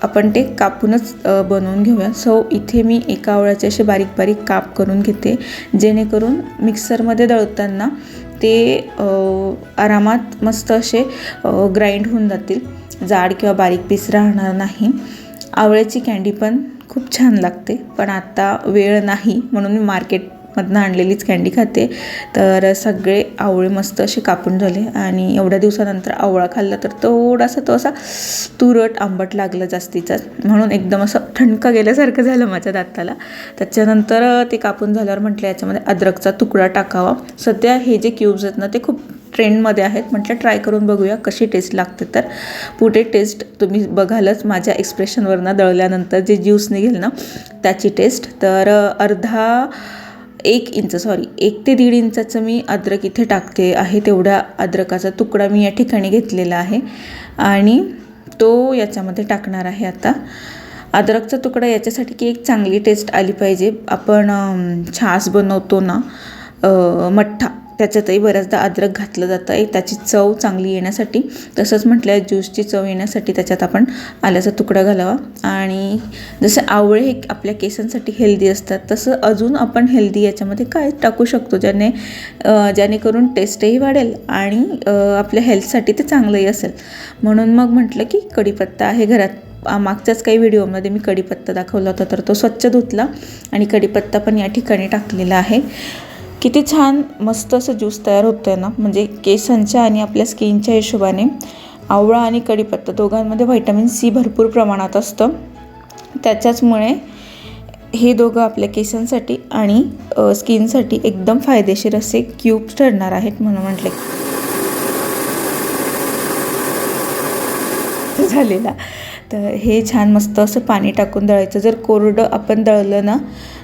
आपण ते कापूनच बनवून घेऊया. सो इथे मी एका आवळ्याचे असे बारीक बारीक काप करून घेते, जेणेकरून मिक्सरमध्ये दळताना ते आरामात मस्त असे ग्राइंड होऊन जातील, जाड किंवा बारीक पीस राहणार नाही. आवळ्याची कँडी पण खूप छान लागते, पण आता वेळ नाही म्हणून मी मार्केटमधनं आणलेलीच कँडी खाते. तर सगळे आवळे मस्त असे कापून झाले आणि एवढ्या दिवसानंतर आवळा खाल्ला तर थोडासा तो असा तुरट आंबट लागला जास्तीचाच, म्हणून एकदम असं ठणका गेल्यासारखं झालं माझ्या दाताला. त्याच्यानंतर ते कापून झाल्यावर म्हटलं याच्यामध्ये अद्रकचा तुकडा टाकावा. सध्या हे जे क्यूब्स आहेत ना ते खूप ट्रेंडमध्ये आहेत, म्हटलं ट्राय करून बघूया कशी टेस्ट लागते. तर पुढे टेस्ट तुम्ही बघालच माझ्या एक्सप्रेशनवरनं, दळल्यानंतर जे ज्यूस निघेल ना त्याची टेस्ट. तर 1 ते 1.5 इंचाचं मी अद्रक इथे टाकते आहे. तेवढा अद्रकाचा तुकडा मी या ठिकाणी घेतलेला आहे आणि तो याच्यामध्ये टाकणार आहे. आता अद्रकचा तुकडा याच्यासाठी की एक चांगली टेस्ट आली पाहिजे. आपण छास बनवतो ना मठ्ठा, त्याच्यातही बऱ्याचदा अद्रक घातलं जातं आहे त्याची चव चांगली येण्यासाठी. तसंच म्हटलं ज्यूसची चव येण्यासाठी त्याच्यात आपण आल्याचा तुकडा घालावा. आणि जसं आवळे हे आपल्या केसांसाठी हेल्दी असतात, तसं अजून आपण हेल्दी याच्यामध्ये काय टाकू शकतो जेणेकरून टेस्टही वाढेल आणि आपल्या हेल्थसाठी ते चांगलंही असेल. म्हणून मग म्हटलं की कढीपत्ता आहे घरात. मागच्याच काही व्हिडिओमध्ये मी कढीपत्ता दाखवला होता, तर तो स्वच्छ धुतला आणि कढीपत्ता पण या ठिकाणी टाकलेला आहे. किती छान मस्त असं ज्यूस तयार होतं आहे ना, म्हणजे केसांच्या आणि आपल्या स्किनच्या हिशोबाने. आवळा आणि कढीपत्ता दोघांमध्ये व्हायटॅमिन सी भरपूर प्रमाणात असतं, त्याच्याचमुळे हे दोघं आपल्या केसांसाठी आणि स्किनसाठी एकदम फायदेशीर असे क्यूब्स ठरणार आहेत. म्हणून म्हटले झालेला. तर हे छान मस्त असं पाणी टाकून दळायचं. जर कोरडं आपण दळलं ना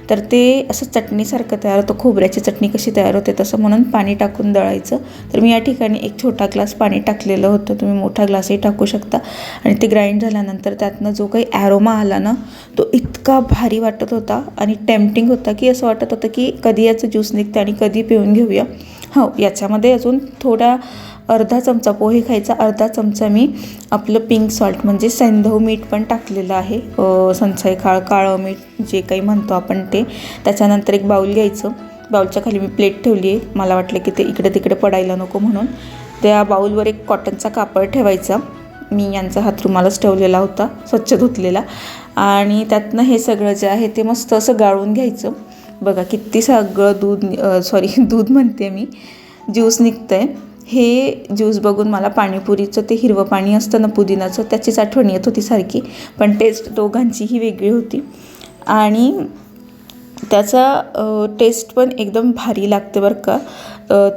तर ते असं चटणीसारखं तयार होतं, खोबऱ्याची चटणी कशी तयार होते तसं, म्हणून पाणी टाकून दळायचं. तर मी या ठिकाणी 1 छोटा ग्लास पाणी टाकलेलं होतं, तुम्ही मोठा ग्लासही टाकू शकता. आणि ते ग्राइंड झाल्यानंतर त्यातनं जो काही ॲरोमा आला ना तो इतका भारी वाटत होता आणि टेम्पटिंग होता की असं वाटत होतं की कधी याचं ज्यूस निघतं आणि कधी पिऊन घेऊया. हो, याच्यामध्ये अजून थोडा अर्धा चमचा पोहे खायचा, अर्धा चमचा मी आपलं पिंक सॉल्ट म्हणजे सैंधव मीठ पण टाकलेलं आहे, संसाई काळं मीठ जे काही म्हणतो आपण ते. त्याच्यानंतर एक बाऊल घ्यायचं, बाऊलच्या खाली मी प्लेट ठेवली आहे, मला वाटलं की ते इकडे तिकडे पडायला नको म्हणून. त्या बाऊलवर एक कॉटनचा कापड ठेवायचा, मी यांचा हातरुमालच ठेवलेला होता स्वच्छ धुतलेला. आणि त्यातनं हे सगळं जे आहे ते मस्त असं गाळून घ्यायचं. बघा किती सगळं दूध म्हणते मी, ज्यूस निघतं आहे. हे ज्यूस बघून मला पाणीपुरीचं ते हिरवं पाणी असतं ना पुदिनाचं, त्याचीच आठवण येत होती सारखी, पण टेस्ट दोघांचीही वेगळी होती आणि त्याचा टेस्ट पण एकदम भारी लागते बरं का.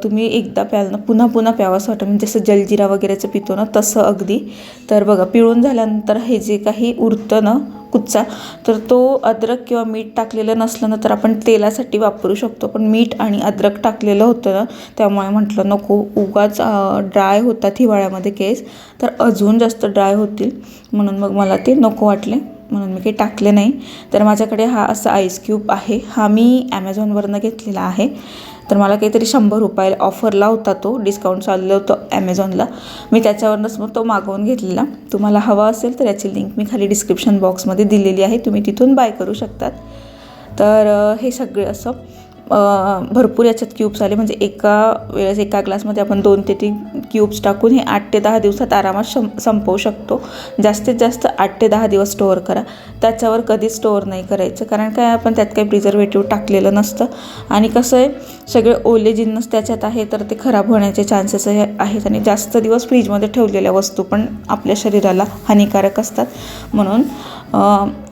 तुम्ही एकदा प्याल ना पुन्हा पुन्हा प्यावंसं वाटतं, म्हणजे जसं जलजिरा वगैरेचं पितो ना तसं अगदी. तर बघा पिळून झाल्यानंतर हे जे काही उरतं ना कुच्चा, तर तो अद्रक किंवा मीठ टाकलेलं नसलं ना तर आपण तेलासाठी वापरू शकतो, पण मीठ आणि अद्रक टाकलेलं होतं ना त्यामुळे म्हटलं नको, उगाच ड्राय होतात हिवाळ्यामध्ये केस, तर अजून जास्त ड्राय होतील, म्हणून मग मला ते नको वाटले, म्हणून मी काही टाकले नाही. तर माझ्याकडे हा असा आईस क्यूब आहे, हा मी ॲमेझॉनवरनं घेतलेला आहे. तर मला काहीतरी 100 रुपयाला ऑफरला होता, तो डिस्काउंट चाललं होतं ॲमेझॉनला, मी त्याच्यावरनंच मग तो मागवून घेतलेला. तुम्हाला हवा असेल तर याची लिंक मी खाली डिस्क्रिप्शन बॉक्समध्ये दिलेली आहे, तुम्ही तिथून बाय करू शकतात. तर हे सगळे असं भरपूर याच्यात क्यूब्स आले, म्हणजे एका ग्लासमध्ये आपण 2 ते 3 क्यूब्स टाकून हे 8 ते 10 दिवसात आरामात संपवू शकतो. जास्तीत जास्त 8 ते 10 दिवस स्टोअर करा, त्याच्यावर कधीच स्टोअर नाही करायचं, कारण काय आपण त्यात काही प्रिझर्वेटिव्ह टाकलेलं नसतं. आणि कसं आहे सगळे ओले जिन्नस त्याच्यात आहे तर ते खराब होण्याचे चान्सेस आहेत, आणि जास्त दिवस फ्रीजमध्ये ठेवलेल्या वस्तू पण आपल्या शरीराला हानिकारक असतात. म्हणून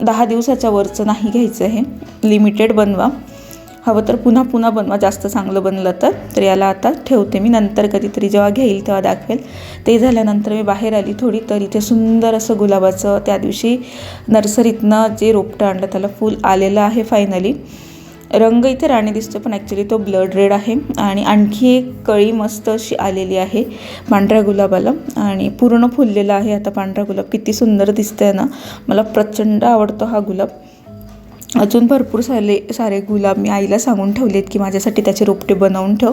10 दिवसाच्या वरचं नाही घ्यायचं, हे लिमिटेड बनवा. हवं तर पुन्हा पुन्हा बनवा, जास्त चांगलं बनलं तर. याला आता ठेवते मी, नंतर कधीतरी जेव्हा घेईल तेव्हा दाखवेल. ते झाल्यानंतर मी बाहेर आली थोडी, तर इथे सुंदर असं गुलाबाचं त्या दिवशी नर्सरीतनं जे रोपटं आणलं त्याला फूल आलेलं आहे फायनली. रंग इथे राणी दिसतो पण ॲक्च्युली तो ब्लड रेड आहे. आणि आणखी एक कळी मस्त अशी आलेली आहे पांढऱ्या गुलाबाला, आणि पूर्ण फुललेला आहे आता पांढरा गुलाब. किती सुंदर दिसतंय ना, मला प्रचंड आवडतो हा गुलाब. अजून भरपूर सारे गुलाब मी आईला सांगून ठेवलेत की माझ्यासाठी त्याचे रोपटे बनवून ठेव.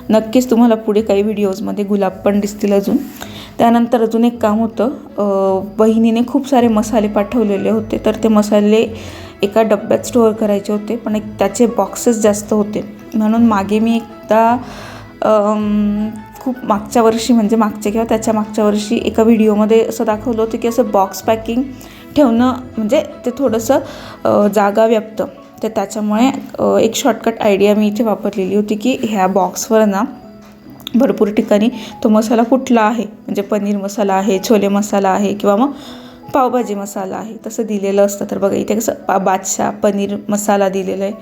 नक्कीच तुम्हाला पुढे काही व्हिडिओजमध्ये गुलाब पण दिसतील अजून. त्यानंतर अजून एक काम होतं, बहिणीने खूप सारे मसाले पाठवलेले होते, तर ते मसाले एका डब्यात स्टोअर करायचे होते, पण त्याचे बॉक्सेस जास्त होते. म्हणून मागे मी एकदा खूप मागच्या वर्षी, म्हणजे मागच्या किंवा त्याच्या मागच्या वर्षी एका व्हिडिओमध्ये असं दाखवलं होतं की असं बॉक्स पॅकिंग ठेवणं म्हणजे ते थोडंसं जागा व्यापतं. तर त्याच्यामुळे एक शॉर्टकट आयडिया मी इथे वापरलेली होती की ह्या बॉक्सवर ना भरपूर ठिकाणी तो मसाला कुठला आहे, म्हणजे पनीर मसाला आहे, छोले मसाला आहे किंवा मग पावभाजी मसाला आहे तसं दिलेलं असतं. तर बघा इथे कसं बादशाह पनीर मसाला दिलेलं आहे.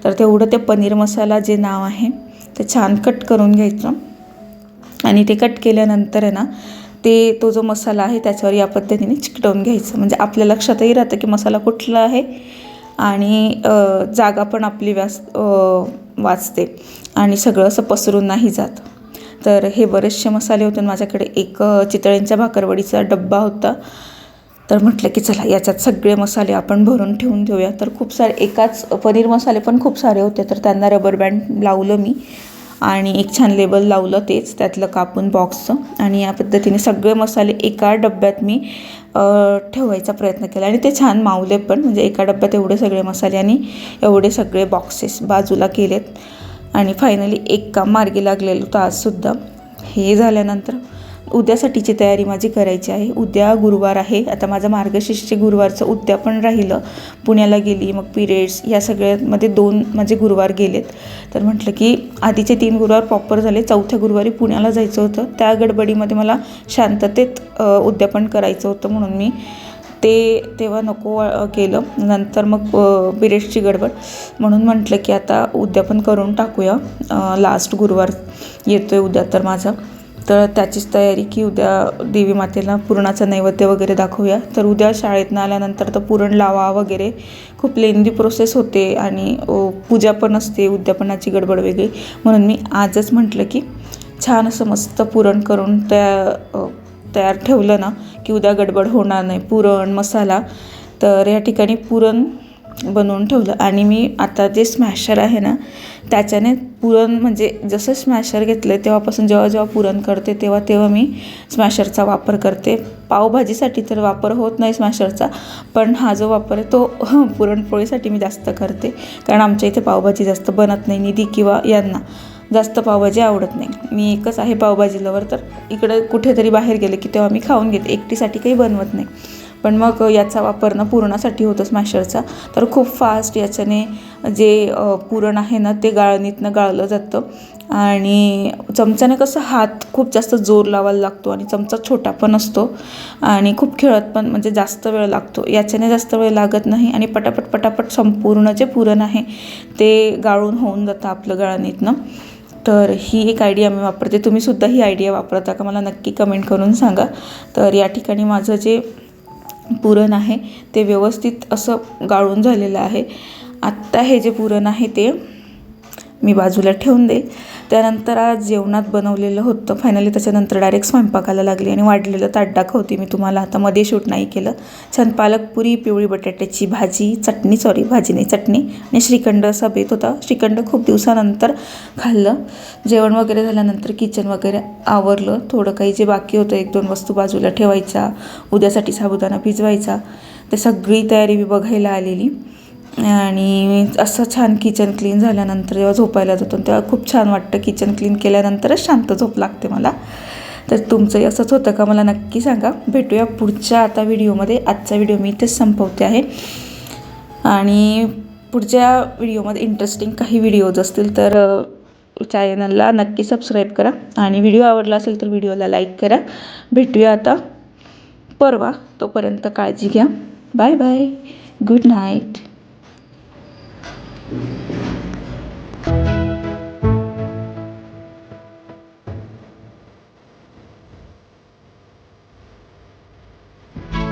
तर तेवढं ते पनीर मसाला जे नाव आहे ते छान कट करून घ्यायचं आणि ते कट केल्यानंतर आहे ना तो जो मसाला आहे त्याच्यावर या पद्धतीने चिकटवून घ्यायचं. म्हणजे आपल्या लक्षातही राहतं की मसाला कुठला आहे आणि जागा पण आपली वाचते आणि सगळं असं पसरून नाही जात. तर हे बरेचसे मसाले होते. माझ्याकडे एक चितळ्यांच्या भाकरवडीचा डब्बा होता, तर म्हटलं की चला याच्यात सगळे मसाले आपण भरून ठेवून देऊया. तर खूप सारे एकाच पनीर मसाले पण खूप सारे होते, तर त्यांना रबर बँड लावलं मी आणि एक छान लेबल लावलं तेच त्यातलं कापून बॉक्सचं. आणि या पद्धतीने सगळे मसाले एका डब्यात मी ठेवायचा प्रयत्न केला आणि ते छान मावले पण. म्हणजे एका डब्यात एवढे सगळे मसाले आणि एवढे सगळे बॉक्सेस बाजूला केलेत आणि फायनली एक काम मार्गी लागलेलं होतं आजसुद्धा. हे झाल्यानंतर उद्यासाठीची तयारी माझी करायची आहे. उद्या गुरुवार आहे. आता माझं मार्गशीर्ष गुरुवारचं उद्यापन राहिलं. पुण्याला गेली, मग पिरियड्स या सगळ्यामध्ये 2 माझे गुरुवार गेलेत. तर म्हटलं की आधीचे 3 गुरुवार प्रॉपर झाले, 4थ्या गुरुवारी पुण्याला जायचं होतं. त्या गडबडीमध्ये मला शांततेत उद्यापन करायचं होतं, म्हणून मी तेव्हा नको केलं. नंतर मग पिरियड्सची गडबड म्हणून म्हटलं की आता उद्यापन करून टाकूया. लास्ट गुरुवार येतो आहे उद्या तर माझा, तर त्याचीच तयारी की उद्या देवी मातेला पुरणाचं नैवेद्य वगैरे दाखवूया. तर उद्या शाळेतनं आल्यानंतर तर पुरण लावा वगैरे खूप लेंदी प्रोसेस होते आणि पूजा पण असते, उद्यापनाची गडबड वेगळी. म्हणून मी आजच म्हटलं की छान असं मस्त पुरण करून तयार ठेवलं ना की उद्या गडबड होणार नाही. पुरण मसाला, तर या ठिकाणी पुरण बनवून ठेवलं आणि मी आता जे स्मॅशर आहे ना त्याच्याने पुरण, म्हणजे जसं स्मॅशर घेतलं तेव्हापासून जेव्हा पुरण करते तेव्हा मी स्मॅशरचा वापर करते. पावभाजीसाठी तर वापर होत नाही स्मॅशरचा, पण हा जो वापर आहे तो पुरणपोळीसाठी मी जास्त करते. कारण आमच्या इथे पावभाजी जास्त बनत नाही, निधी किंवा यांना जास्त पावभाजी आवडत नाही. मी एकच आहे पावभाजी लवर, तर इकडे कुठेतरी बाहेर गेले की तेव्हा मी खाऊन घेते, एकटीसाठी काही बनवत नाही. पण मग याचा वापर ना पुरणासाठी होतो स्मॅशरचा. तर खूप फास्ट याच्याने जे पुरण आहे ना ते गाळणीतनं गाळलं जातं आणि चमच्याने कसं हात खूप जास्त जोर लावायला लागतो आणि चमचा छोटा पण असतो आणि खूप खेळत पण, म्हणजे जास्त वेळ लागतो. याच्याने जास्त वेळ लागत नाही आणि पटापट संपूर्ण जे पुरण आहे ते गाळून होऊन जातं आपलं गाळणीतनं. तर ही एक आयडिया मी वापरते. तुम्हीसुद्धा ही आयडिया वापरता का मला नक्की कमेंट करून सांगा. तर या ठिकाणी माझं जे पुरण आहे ते व्यवस्थित असं गाळून झालेलं आहे. आत्ता हे जे पुरण आहे ते मी बाजूला ठेवून देईल. त्यानंतर आज जेवणात बनवलेलं होतं फायनली, त्याच्यानंतर डायरेक्ट स्वयंपाकाला लागली आणि वाढलेलं ताट दाखवते मी तुम्हाला. आता मध्ये शूट नाही केलं. छान पालकपुरी, पिवळी बटाट्याची भाजी, चटणी आणि श्रीखंड असा बेत होता. श्रीखंड खूप दिवसानंतर खाल्लं. जेवण वगैरे झाल्यानंतर किचन वगैरे आवरलं. थोडं काही जे बाकी होतं 1-2 वस्तू बाजूला ठेवायच्या, उद्यासाठी साबुदाणा भिजवायचा, ते सगळी तयारी मी बघायला आलेली. आणि असं छान किचन क्लीन झाल्यानंतर जेव्हा झोपायला जातो तेव्हा खूप छान वाटतं. किचन क्लीन केल्यानंतरच शांत झोप लागते मला. तर तुमचंही असंच होतं का मला नक्की सांगा. भेटूया पुढच्या आता व्हिडिओमध्ये. आजचा व्हिडिओ मी इथेच संपवते आहे आणि पुढच्या व्हिडिओमध्ये इंटरेस्टिंग काही व्हिडिओज असतील तर चॅनलला नक्की सबस्क्राईब करा आणि व्हिडिओ आवडला असेल तर व्हिडिओला लाईक करा. भेटूया आता परवा. तोपर्यंत काळजी घ्या. Bye bye. Good night.